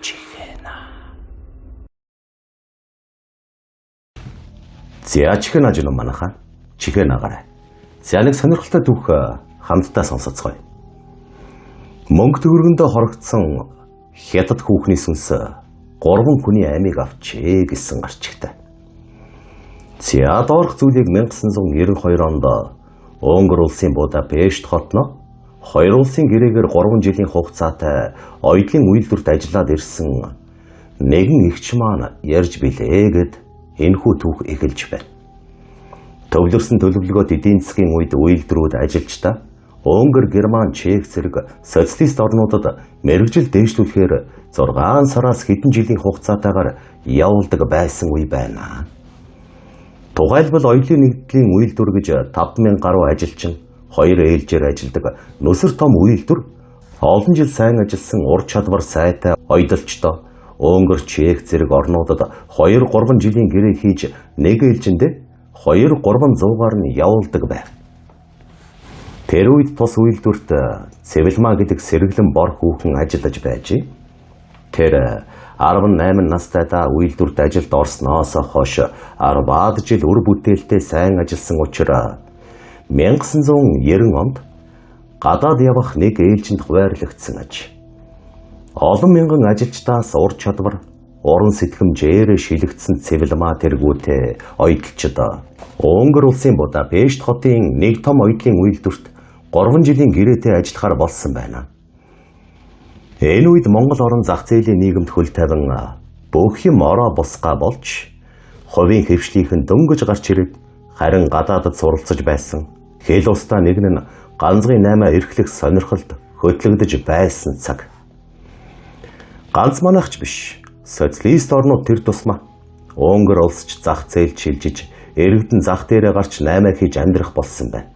чихэна. За чихэн ажин манайхаа чихэнагаарай. За нэг сонирхолтой түүх хамтдаа сонсоцгоё. Мөнгө төгрөгөндөө хорогдсон хятад хүүхний сүнс 3 хүний амийг авчээ гэсэн гарчигтай. За доорх зүйлийг 1992 онд Унгар улсын Будапешт хотно 2 улсын гэрээгээр 3 жилийн хугацаатай оюутлын үйлдвэрт ажиллаад ирсэн нэгэн эгч маань ярьж билээ гэд энэхүү түүх эхэлж байна. Төвлөрсөн төлөвлөгөөт эдийн засгийн үед үйлдвэрүүд ажилчдаа Унгар, Герман, Чех зэрэг социалист орнуудад мэргэжил дээшлүүлэхээр 6 сараас хэдэн жилийн хугацаатайгаар явуулдаг байсан үе байна. Тухайлбал оюутлын нэгдлийн үйлдвэр гэж 5,000 гаруй ажилчин 2 ээлжээр ажилладаг нүсэр том үйлдвэр олон жил сайн ажилласан ур чадвар сайтай ойдолчдоо Унгар, Чех зэрэг орнуудад 2-3 жилийн гэрээ хийж нэг ээлжиндээ 2-300-аар нь явуулдаг байв. Тэр үед тус үйлдвэрт Цэвэлма гэдэг сэргэлэн бор хүүхэн ажиллаж байж тэр 18 настайдаа үйлдвэрт ажилд орсноос хойш 10-аад жил үр бүтээлтэй сайн ажилласан учраас 1990 онд гадаад явах нэг ээлжинд хуваарлагдсан аж. Олон мянган ажилчдаас ур чадвар, уран сэтгэмжээр шилэгдсэн Цэвэлма тэргүүтээ ойдолчид Унгар улсын Будапешт хотын нэг том оюутлын үйлдвэрт 3 жилийн гэрээтэй ажиллахаар болсон байна. Энэ үед Монгол орон зах зээлийн нийгэмд хөл тавин бүх юм ороо бусгаа болж хувийн хэвшлийнхэн дөнгөж гарч ирээд харин гадаадд суралцаж байсан хэл устаа нэг нь ганцгийн 8 эрхлэх сонирхолд хөтлөгдөж байсан цаг. Ганц манайхч биш. Социалист орнууд тэр тусмаа Унгар улсч зах зээлд шилжиж иргэдэн зах дээрээ гарч 8 хийж амьдрах болсон байна.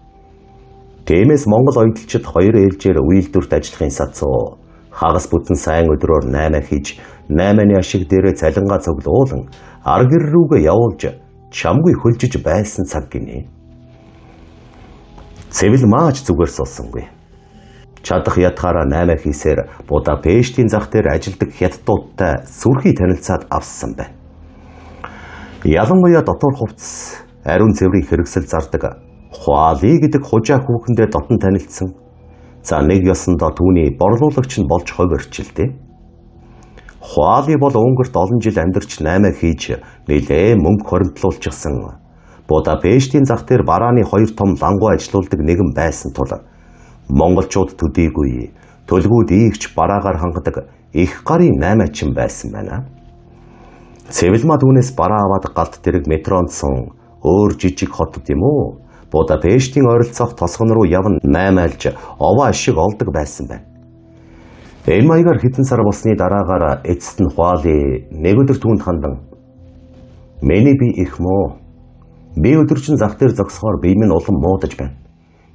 Тиймээс Монгол ойдолчид 2 ээлжээр үйлдвэрт ажиллахын сацуу хагас бүтэн сайн өдрөөр 8 хийж 8-ны ашиг дээрээ цалингаа цуглуулан ар гэр рүүгээ явуулж чамгүй хөлжиж байсан цаг гинэ. Цэвэлмаач зүгээр суулсангүй. Чадах ятгаараа 8 хийсээр Будапештийн зах дээр ажилдаг хятадуудтай сүрхий танилцаад авсан байна. Ялангуяа дотор хувцас, ариун цэврийн хэрэгсэл зардаг Хуали гэдэг хужаа хүүхэндээ дотн танилцсан. За нэг ёсондоо түүний борлуулагч нь болж ховирчилдэ. Хуали бол Унгарт олон жил амьдарч 8 хийж нэлээ мөнгө хоригдлуулчихсан. Будапештийн зах дээр барааны 2 том лангуу ажилуулдаг нэгэн байсан тул монголчууд төдийгүй төлгүүд ийгч бараагаар хангадаг их гарын 8-ачин байсан байна. Цэвэлма түүнээс бараа аваад галт дэрэг метронд сун өөр жижиг хотод юм уу? Будапештийн ойролцоох тосгон руу явна 8 айлж овоо ашиг олдог байсан байна. Энэ маягаар хэдэн сар болсны дараагаар эцэст нь Хуали нэг өдөр түүнд хандан "Миний би их муу. Би өдөржин зах дээр зогсохоор бие минь улам муудаж байна.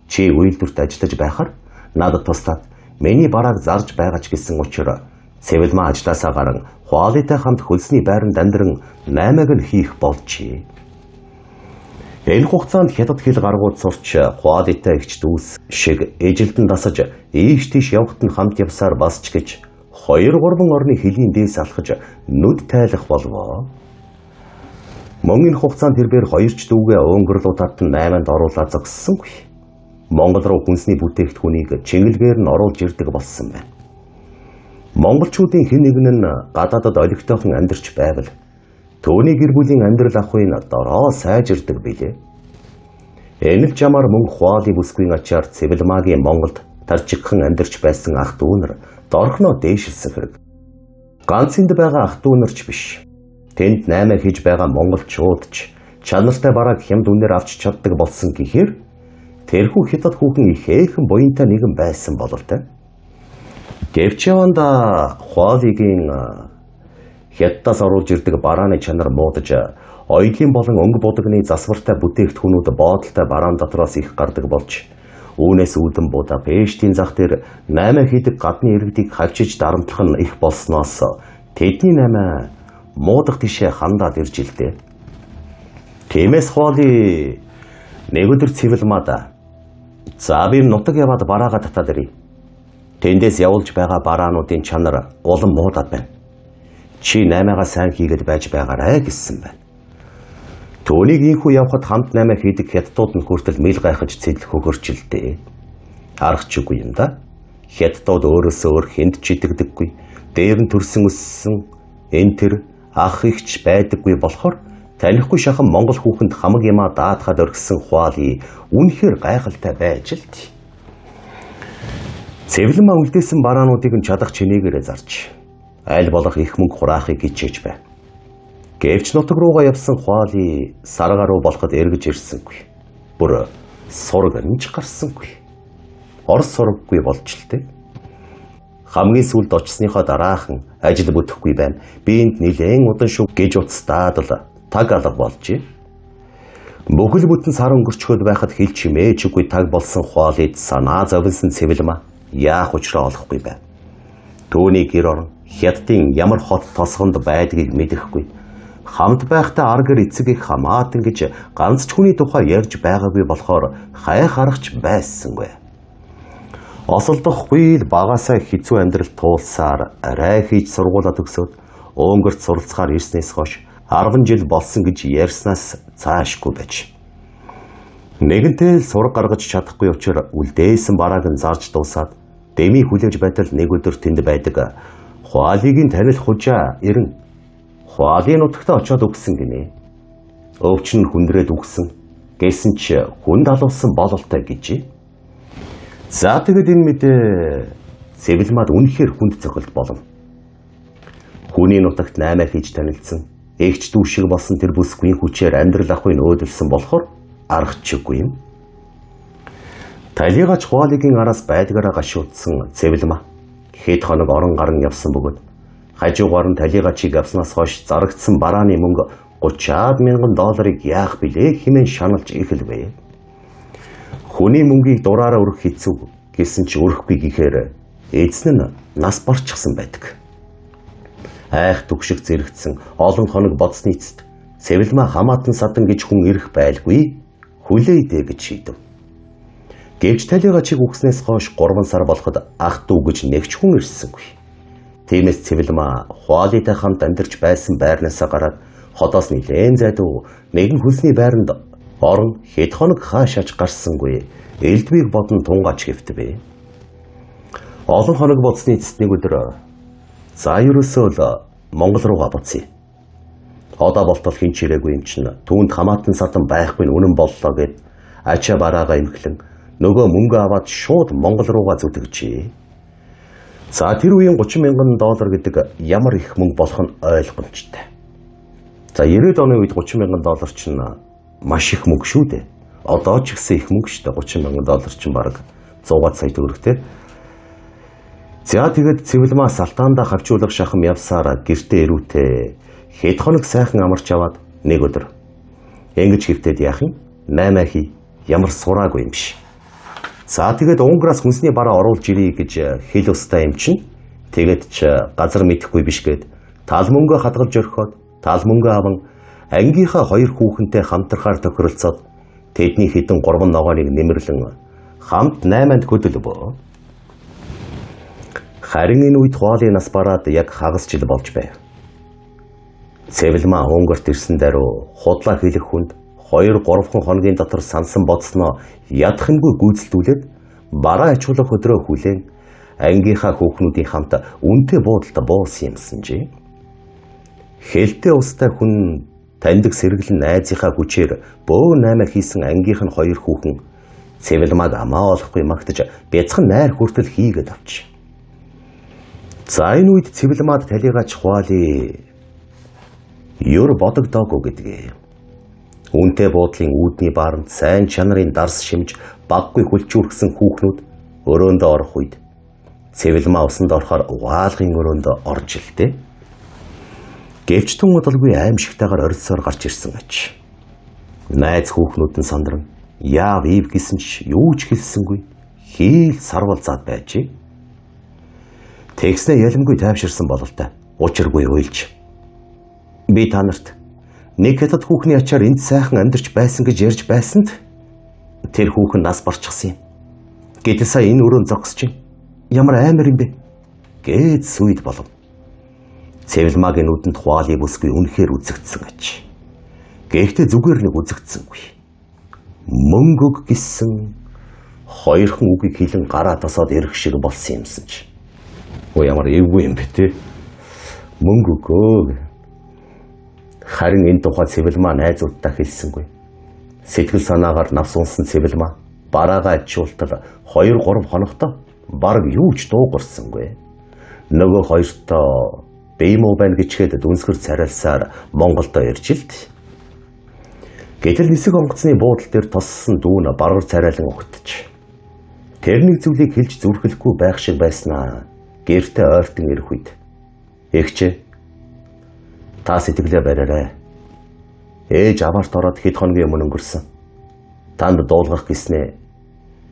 Чи үйлдвэрт ажиллаж байхаар надад туслаад миний барааг зарж байгаач" гэсэн учраас Цэвэлма ажлаасаа гарan Хуалитай хамт хөлсний байранд амьдран 8-аг нь хийх болжээ. Энэ хугацаанд хятад хэл гаргууд сурч Хуалитай ихч дүүс шиг эжилдэн дасаж ийш тийш явахт нь хамт явсаар бас ч гэж 2-3 орны хэлийн дээс алхаж нүд тайлах болвоо. Мөн энэ хугацаанд тэрээр 2 ч дүүгээ Унгаруудад 8-нд оруулаад зогссонгүй. Монгол руу хүнсний бүтээгдэхүүнийг чиглэлгээр нь оруулж ирдэг болсон байна. Монголчуудын хэн нэгэн нь гадаадад олигтойхон амьдарч байвал түүний гэр бүлийн амьдрал ахуйн дороо сайжирдаг билээ. Энэ л жамаар мөн Хуали бүсгүйн ачаар Цэвэлмагийн Монголд тарчигхан амьдарч байсан ах дүү нар дорхноо дээшилсэн хэрэг. Ганц энд байгаа ах дүү нарч биш. Тэнд 8 хийж байгаа монголчууд ч чанартай бараг хямд үнээр авч чаддаг болсон гэхээр тэрхүү хятад хүүхэн их ээхэн буянтай нэгэн байсан бололтой. Гэвч яванда Хуалигийн хятадаас оруулж ирдэг барааны чанар муудаж оюутлын болон өнгө будагны засвартай бүтээгдэхүүнүүд боодолтой бараан дотроос их гардаг болж үүнээс үүдэн Будапештийн зах дээр 8 хийдэг гадны иргэдийг хавчиж дарамтлах нь их болсноос тэдний 8 муудах тишээ хандаад ирж илдээ. Тиймээс Хуали нэг өдөр Цэвэлмада "За би нутаг яваад бараагаа татаад ирье. Тэндээс явуулж байгаа бараануудын чанар улам муудаад байна. Чи 8-аа сайн хийгээд байж байгаарай гэсэн байна. Түүнийг инхүү явхад хамт 8 хийдэг хятадууд нь хүртэл мэл гайхаж цэдлэх өгөрчлөлтэй. Харахчгүй юм да. Хятадууд өөрөөсөө өөр хүнд ч идэгдэггүй. Дээр нь төрсөн өссөн энэ тэр ах ихч байдаггүй болохоор танихгүй шахан Монгол хүүхэнд хамаг юмаа даатгаад орхисон хуалий үнэхээр гайхалтай байж л тий. Цэвлэмаа үлдээсэн бараануудыг нь чадах чинээгээрээ зарж аль болох их мөнгө хураахыг хичээж байна. Гэвч нутаг руугаа явсан хуалий сарга руу болоход эргэж ирсэнгүй. Бүр сураг нь ч гарсангүй. Орос сураггүй болж л дээ. Хамгийн сүүлд очсныхоо дараахан ажил бүтэхгүй байна. Би энд нэлээд удан шүү гэж уцтаад л таг алга болжээ. Бүхэл бүтэн сар өнгөрчхөд байхад хил чимээчгүй таг болсон хуалид санаа зовлон цэвэлмаа яах учраа олохгүй байна. Төвний гэр орон хятадын ямар хот тосгонд байдгийг мэдэхгүй. Хамт байхдаа аргэр эцэг их хамаатан гэж ганц ч хүний тухай ярьж байгаагүй болохоор хайх аргач байсангүй. Осолдохгүй л багасаа хэцүү амьдрал туулсаар арай хийж сургуулаа төгсөөд өнгөрт суралцахаар ирснээс хойш 10 жил болсон гэж ярьснаас цаашгүй байж. Нэгэнтээ сураг гаргаж чадахгүй учраас үлдээсэн барааг нь зарж дуусаад дэмий хүлээж байтал нэг өдөр тэнд байдаг хуалийг нь танил хужаа ирэн хуалын нутагта очиод үгсэн гинэ. Өвчин хүндрээд үгсэн. Гэсэн ч хүнд алуулсан бололтой гэж. За тэгэд энэ мэдээ цэвэлмаад үнэхээр хүнд цохилт болно. Хүний нутагт 8 хийж танилцсан. Эгч дүү шиг болсон тэр бүсгүй хүчээр амьдрал ахуйн өөдөлсөн болохоор аргачихгүй юм. Талигач хуалигийн араас байдгаараа гашуудсан цэвэлмаа хэд хоног орон гарan явсан бөгөөд хажуугаар нь талигачийг авснаас хойш зарагдсан барааны мөнгө 30 мянган долларыг яах билээ хэмээн шаналж эхэлвэ. Хүний мөнгийг дураараа өрөх хэцүү гэсэн ч өрөхгүй гэхээр эзэн нь нас барчихсан байдаг. Айх түгшиг зэрэгцсэн олон хоног бодсны эцэст цэвэлмаа хамаатан садан гэж хүн ирэх байлгүй хүлээдэ гэж шийдэв. Гэвч талигачийг үгснээс хойш 3 сар болоход ах дүү гэж нэгч хүн ирсэнгүй. Тиймээс цэвэлмаа хуалитай хамт амьдарч байсан байрнаасаа гараад хотоос нэлээн зайдуу нэгэн хөлсний байранд орон хэд хоног хаашаач гарсангүй элдвийг бодон тунгач хэвтвэ. Олон хоног бодсны эцэст нэг өдөр за ерөөсөө л Монгол руугаа буцъя. Одоо болтол хин ч ирээгүй юм чинь түүнд хамаатан садан байхгүй нь үнэн боллоо гэд ачаа бараагаа имхлэн нөгөө мөнгө аваад шууд Монгол руугаа зүтгэжээ. За тэр үеийн 30 мянган доллар гэдэг ямар их мөнгө болох нь ойлгомжтой. За 90-ад оны үед 30 мянган доллар чинь маш их мөнгө шүү дээ. Одоо ч гэсэн их мөнгө шүү дээ. 30 мянган доллар чинь бараг 100 сая төгрөгтэй. За тэгэд цэвэлмаа салтаандаа хавчуулах шахам явсаар гэртээ ирүүтээ хэд хоног сайхан амарч аваад нэг өдөр ингэж хэвтээд яах юм? 8 хий ямар сураагүй юм биш. За тэгээд Унграас хүнсний бараа оруулж ирье гэж хэл устаа юм чинь тэгээд ч газар мэдэхгүй биш гээд тал мөнгө хадгалж орхиод тал мөнгө аван ангийнхаа 2 хүүхэнтэй хамтрахаар тохиролцоод тэдний хэдэн 3 ногооныг нэмэрлэн хамт 8-нд хөдөлбөө. Харин энэ үед хуалын нас бараад яг хагас жил болж байв. Цэвэлмаа Унгарт ирсэн даруй худлаа хэлэх хүнд 2-3 хоногийн дотор сансан бодсноо ядахынгүй гүйцэлдүүлээд бараа ачуулах өдрөө хүлээн ангийнхаа хүүхнүүдийн хамт үнэтэй буудалд буусан юмсанжээ. Хэлтэй устай хүн таньдаг сэргэлэн найзынхаа хүчээр бөө 8 хийсэн ангийнх нь 2 хүүхэн цэвэлмааг амаа олохгүй магтаж бяцхан найр хүртэл хийгээд авч. За энэ үед цэвэлмаад талигач хуалий ёр бодогдоогүй гэдгээ. Үнтэй буудлын үүдний бааранд сайн чанарын дарс шимж баггүй хүлчүүргсэн хүүхнүүд өрөөндөө орох үед цэвэлмаа усанд орохоор угаалгын өрөөндөө орж илтэй. Гэвч тун удалгүй аимшигтайгаар орилсоор гарч ирсэн аж. Найз хүүхнүүд нь сандран яав ив гэсэн ч юу ч хэлсэнгүй хийл сарвалзаад байжээ. Тэгснэ ялимгүй тайвширсан бололтой. Учиргүй уйлж. Би та нарт нэг хятад хүүхний ачаар энд сайхан амьдарч байсан гэж ярьж байсанд тэр хүүхэн нас барчихсан юм. Гэтэл сая энэ өрөөнд зогсож байна. Ямар амар юм бэ? Гээд сүйд болов. Цэвэлмаагийн нүдэнд хуалын бүсгүй үнэхээр үзэгдсэн аж. Гэхдээ зүгээр нэг үзэгдсэнгүй. Мөнгө өг гэсэн хоёрхан үгийг хэлэн гараа тосоод ирэх шиг болсон юмсан ч. Ямар эвгүй юм бэ те. Мөнгө өгөө. Харин энэ тухай Цэвэлмаа найзуудтай хэлсэнгүй. Сэтгэл санаагаар навс унсан Цэвэлмаа бараагаа ачуултал 2-3 хоногтой бараг юу ч дуугарсангүй. Нөгөө хоёртоо беймүү байна гэчгээд дүнсгэр царайлсаар Монголдо ирж илт. Гэтэл нисэг онгоцны буудал дээр тоссон дүүн баргар царайлан өгтөж. Тэрнийг зүйлийг хэлж зүрхлэхгүй байх шиг байснаа гэртээ ойртон ирэх үед. Эгчээ та сэтгэлээ бариарай. Ээж аваарт ороод хэд хоногийн өмнө өнгөрсөн. Танд дуулгах гэснээ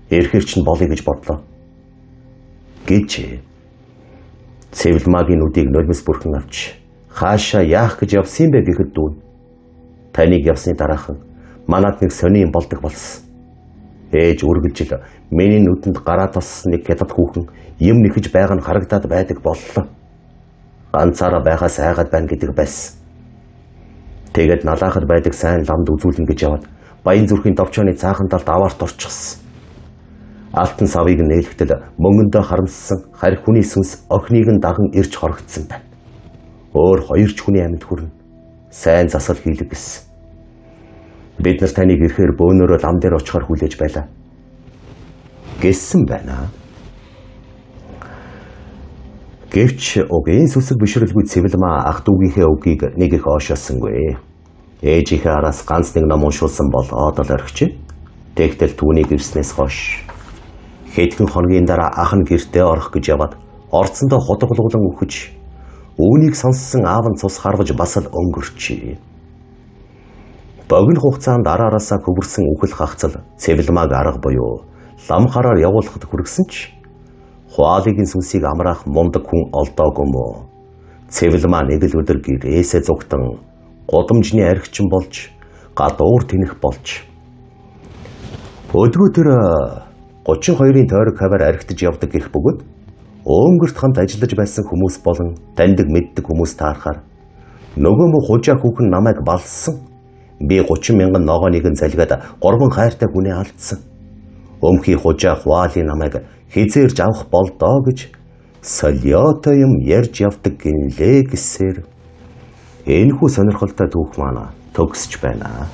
эрхэр чинь болъё гэж бодлоо. Гэж Цэвэлмаагийн нүдийг нулимс бүрхэн авч хаашаа яах гэж явсан бэ гэхэд дүүн. Таныг явсны дараахан манад нэг сони юм болдог болсон. Ээж үргэлжил миний нүдэнд гараа тоссон нэг хятад хүүхэн юм нэхэж байгаа нь харагдаад байдаг боллоо. Ганцаараа байхаас айгаад байна гэдэг байсан. Тэгээд налаахад байдаг сайн ламд үзүүлнэ гэж яваад Баян зүрхийн товчооны цаахан талд аваарт орчихсон. Алтан савыг нээлгтэл мөнгөндөө харамссан харь хүний сүнс охиныг нь даган ирж хорогдсон байна. Өөр хоёр ч хүний амьд хүрнэ. Сайн засал хийлэг гэсэн. Бид нар таныг ирэхээр бөөнөрөө лам дээр очихоор хүлээж байлаа. Гэсэн байна. Гэвч угийн сүсэг бишрэлгүй Цэвэлмаа ах дүүгийнхээ үгийг нэг их оошоосонгүй. Ээжийнхээ араас ганц нэг ном уншуулсан бол одол орхиж. Тэгтэл түүнийг ирснээс хойш хэдхэн хоногийн дараа ах нь гэртээ орох гэж яваад орцсондоо хотголуулан өгч үүнийг сонссон аав нь цус харваж бас л өнгөрчээ. Богино хугацаанд араараасаа хөвөрсөн үхэл хагцал Цэвэлмааг арга буюу лам хараар явуулахад хүргэсэн ч хуалыгийн сүнсийг амраах мундаг хүн олдоогүй мó. Цэвэлмаа нэг л өдөр гэрээсээ зугтан гудамжны архичин болж гадуур тэнэх болж өдгөө тэр 32-ын тойрог хаваар архитаж явдаг гэх бөгөөд өнгөрт хамт ажиллаж байсан хүмүүс болон таньдаг мэддэг хүмүүс таарахаар нөгөө мө хужаа хүүхэн намайг балсан. Би 30,000 ногооныг нь залгиад 3 хайртай хүнээ алдсан. Өмхий хужаа хуалын намайг хизээрж авах болдоо гэж солиотой юм ярьж явдаг гинлээ гэсээр энэхүү сонирхолтой түүх маань төгсөж байна.